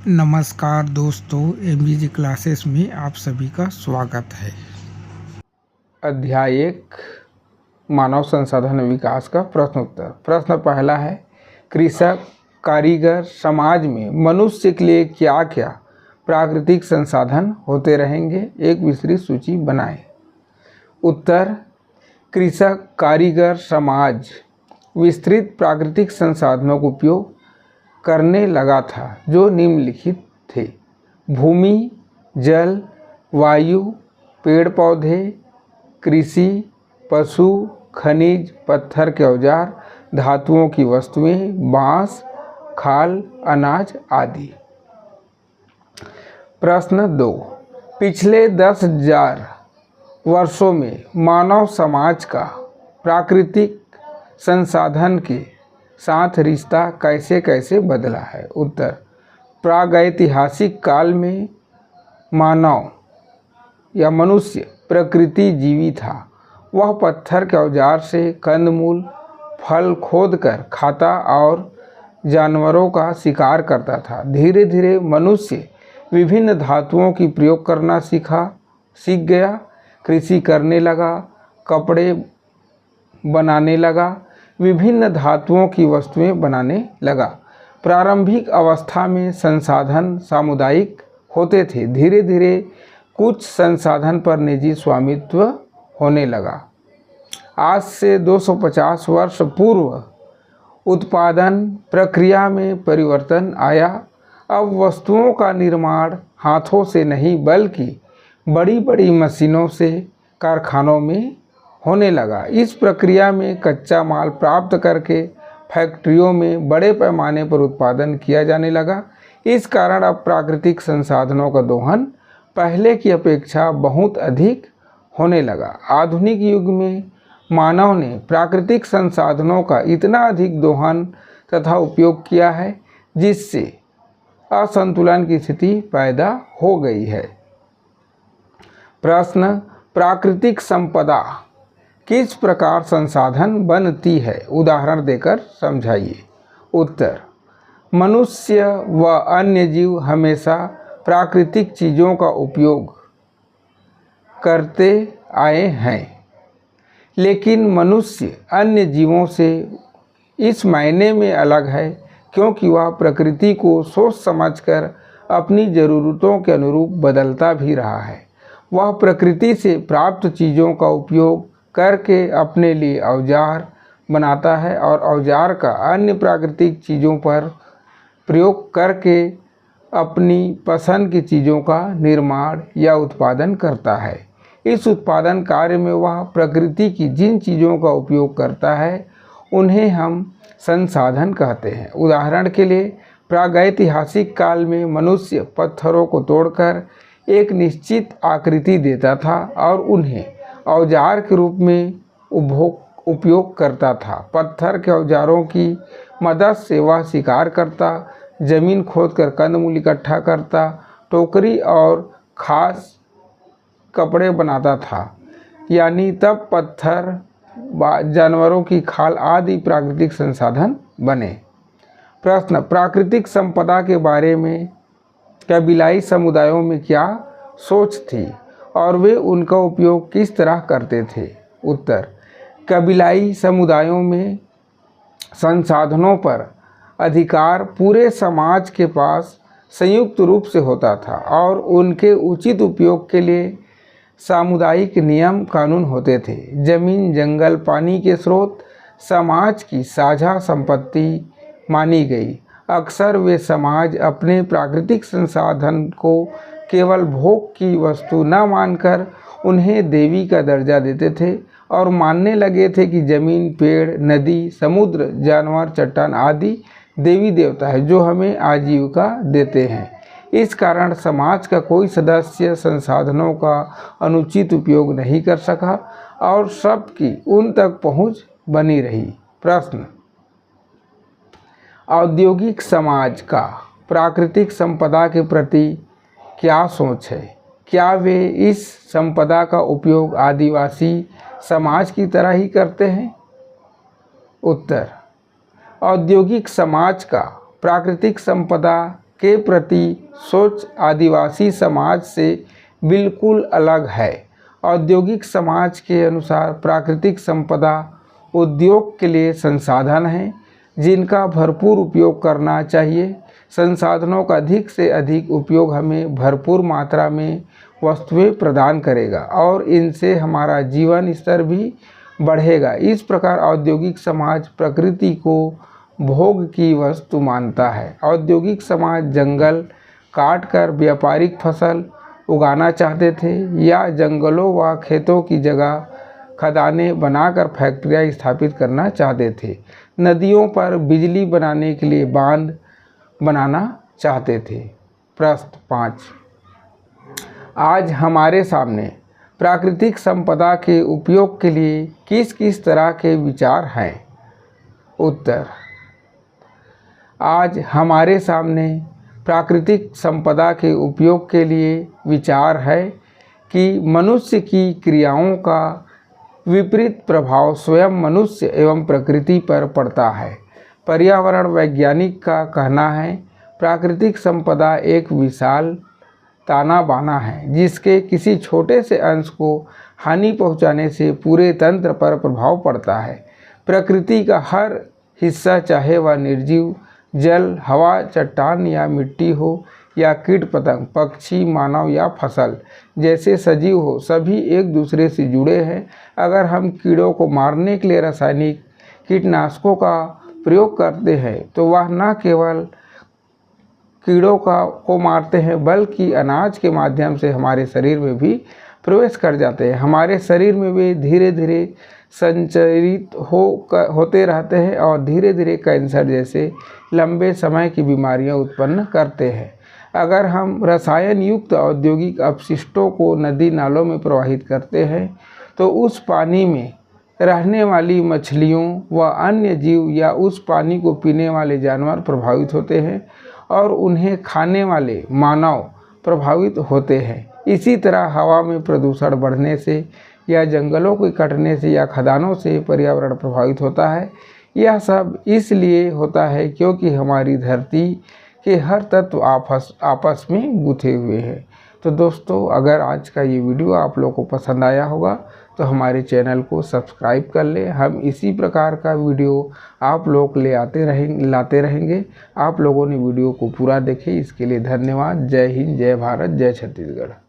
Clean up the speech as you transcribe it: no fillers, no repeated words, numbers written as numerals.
नमस्कार दोस्तों, MBG classes में आप सभी का स्वागत है। अध्याय 1 मानव संसाधन विकास का प्रश्न उत्तर। प्रश्न पहला है, कृषक कारीगर समाज में मनुष्य के लिए क्या क्या प्राकृतिक संसाधन होते रहेंगे, एक विस्तृत सूची बनाएं। उत्तर, कृषक कारीगर समाज विस्तृत प्राकृतिक संसाधनों का उपयोग करने लगा था जो निम्नलिखित थे: भूमि, जल, वायु, पेड़ पौधे, कृषि, पशु, खनिज, पत्थर के औजार, धातुओं की वस्तुएं, बांस, खाल, अनाज आदि। प्रश्न 2, पिछले 10,000 वर्षों में मानव समाज का प्राकृतिक संसाधन के साथ रिश्ता कैसे कैसे बदला है। उत्तर, प्रागैतिहासिक काल में मानव या मनुष्य प्रकृति जीवी था। वह पत्थर के औजार से कंदमूल, फल खोदकर खाता और जानवरों का शिकार करता था। धीरे धीरे मनुष्य विभिन्न धातुओं की प्रयोग करना सीख गया, कृषि करने लगा, कपड़े बनाने लगा, विभिन्न धातुओं की वस्तुएं बनाने लगा। प्रारंभिक अवस्था में संसाधन सामुदायिक होते थे। धीरे धीरे कुछ संसाधन पर निजी स्वामित्व होने लगा। आज से 250 वर्ष पूर्व उत्पादन प्रक्रिया में परिवर्तन आया। अब वस्तुओं का निर्माण हाथों से नहीं बल्कि बड़ी बड़ी मशीनों से कारखानों में होने लगा। इस प्रक्रिया में कच्चा माल प्राप्त करके फैक्ट्रियों में बड़े पैमाने पर उत्पादन किया जाने लगा। इस कारण अब प्राकृतिक संसाधनों का दोहन पहले की अपेक्षा बहुत अधिक होने लगा। आधुनिक युग में मानव ने प्राकृतिक संसाधनों का इतना अधिक दोहन तथा उपयोग किया है जिससे असंतुलन की स्थिति पैदा हो गई है। प्रश्न, प्राकृतिक संपदा किस प्रकार संसाधन बनती है, उदाहरण देकर समझाइए। उत्तर, मनुष्य व अन्य जीव हमेशा प्राकृतिक चीज़ों का उपयोग करते आए हैं, लेकिन मनुष्य अन्य जीवों से इस मायने में अलग है क्योंकि वह प्रकृति को सोच समझकर अपनी ज़रूरतों के अनुरूप बदलता भी रहा है। वह प्रकृति से प्राप्त चीज़ों का उपयोग करके अपने लिए औजार बनाता है और औजार का अन्य प्राकृतिक चीज़ों पर प्रयोग करके अपनी पसंद की चीज़ों का निर्माण या उत्पादन करता है। इस उत्पादन कार्य में वह प्रकृति की जिन चीज़ों का उपयोग करता है उन्हें हम संसाधन कहते हैं। उदाहरण के लिए, प्रागैतिहासिक काल में मनुष्य पत्थरों को तोड़कर एक निश्चित आकृति देता था और उन्हें औजार के रूप में उपयोग करता था। पत्थर के औजारों की मदद से वह शिकार करता, जमीन खोदकर कंदमूल इकट्ठा करता, टोकरी और खास कपड़े बनाता था। यानी तब पत्थर, जानवरों की खाल आदि प्राकृतिक संसाधन बने। प्रश्न, प्राकृतिक संपदा के बारे में कबीलाई समुदायों में क्या सोच थी और वे उनका उपयोग किस तरह करते थे। उत्तर, कबीलाई समुदायों में संसाधनों पर अधिकार पूरे समाज के पास संयुक्त रूप से होता था और उनके उचित उपयोग के लिए सामुदायिक नियम कानून होते थे। जमीन, जंगल, पानी के स्रोत समाज की साझा संपत्ति मानी गई। अक्सर वे समाज अपने प्राकृतिक संसाधन को केवल भोग की वस्तु न मानकर उन्हें देवी का दर्जा देते थे और मानने लगे थे कि जमीन, पेड़, नदी, समुद्र, जानवर, चट्टान आदि देवी देवता है जो हमें आजीविका देते हैं। इस कारण समाज का कोई सदस्य संसाधनों का अनुचित उपयोग नहीं कर सका और सबकी उन तक पहुंच बनी रही। प्रश्न, औद्योगिक समाज का प्राकृतिक संपदा के प्रति क्या सोच है? क्या वे इस संपदा का उपयोग आदिवासी समाज की तरह ही करते हैं? उत्तर, औद्योगिक समाज का प्राकृतिक संपदा के प्रति सोच आदिवासी समाज से बिल्कुल अलग है। औद्योगिक समाज के अनुसार प्राकृतिक संपदा उद्योग के लिए संसाधन हैं जिनका भरपूर उपयोग करना चाहिए। संसाधनों का अधिक से अधिक उपयोग हमें भरपूर मात्रा में वस्तुएं प्रदान करेगा और इनसे हमारा जीवन स्तर भी बढ़ेगा। इस प्रकार औद्योगिक समाज प्रकृति को भोग की वस्तु मानता है। औद्योगिक समाज जंगल काटकर व्यापारिक फसल उगाना चाहते थे या जंगलों व खेतों की जगह खदानें बनाकर फैक्ट्रियां स्थापित करना चाहते थे। नदियों पर बिजली बनाने के लिए बांध बनाना चाहते थे। प्रश्न 5, आज हमारे सामने प्राकृतिक संपदा के उपयोग के लिए किस किस तरह के विचार हैं? उत्तर, आज हमारे सामने प्राकृतिक संपदा के उपयोग के लिए विचार है कि मनुष्य की क्रियाओं का विपरीत प्रभाव स्वयं मनुष्य एवं प्रकृति पर पड़ता है। पर्यावरण वैज्ञानिक का कहना है प्राकृतिक संपदा एक विशाल ताना बाना है जिसके किसी छोटे से अंश को हानि पहुंचाने से पूरे तंत्र पर प्रभाव पड़ता है। प्रकृति का हर हिस्सा चाहे वह निर्जीव जल, हवा, चट्टान या मिट्टी हो या कीट पतंग, पक्षी, मानव या फसल जैसे सजीव हो, सभी एक दूसरे से जुड़े हैं। अगर हम कीड़ों को मारने के लिए रासायनिक कीटनाशकों का प्रयोग करते हैं तो वह न केवल कीड़ों को मारते हैं बल्कि अनाज के माध्यम से हमारे शरीर में भी प्रवेश कर जाते हैं। हमारे शरीर में वे धीरे धीरे संचरित होते रहते हैं और धीरे धीरे कैंसर जैसे लंबे समय की बीमारियां उत्पन्न करते हैं। अगर हम रसायन युक्त औद्योगिक अपशिष्टों को नदी नालों में प्रवाहित करते हैं तो उस पानी में रहने वाली मछलियों व अन्य जीव या उस पानी को पीने वाले जानवर प्रभावित होते हैं और उन्हें खाने वाले मानव प्रभावित होते हैं। इसी तरह हवा में प्रदूषण बढ़ने से या जंगलों के कटने से या खदानों से पर्यावरण प्रभावित होता है। यह सब इसलिए होता है क्योंकि हमारी धरती के हर तत्व आपस में गुथे हुए हैं। तो दोस्तों, अगर आज का ये वीडियो आप लोगों को पसंद आया होगा तो हमारे चैनल को सब्सक्राइब कर लें। हम इसी प्रकार का वीडियो आप लोग लाते रहेंगे। आप लोगों ने वीडियो को पूरा देखें, इसके लिए धन्यवाद। जय हिंद, जय भारत, जय छत्तीसगढ़।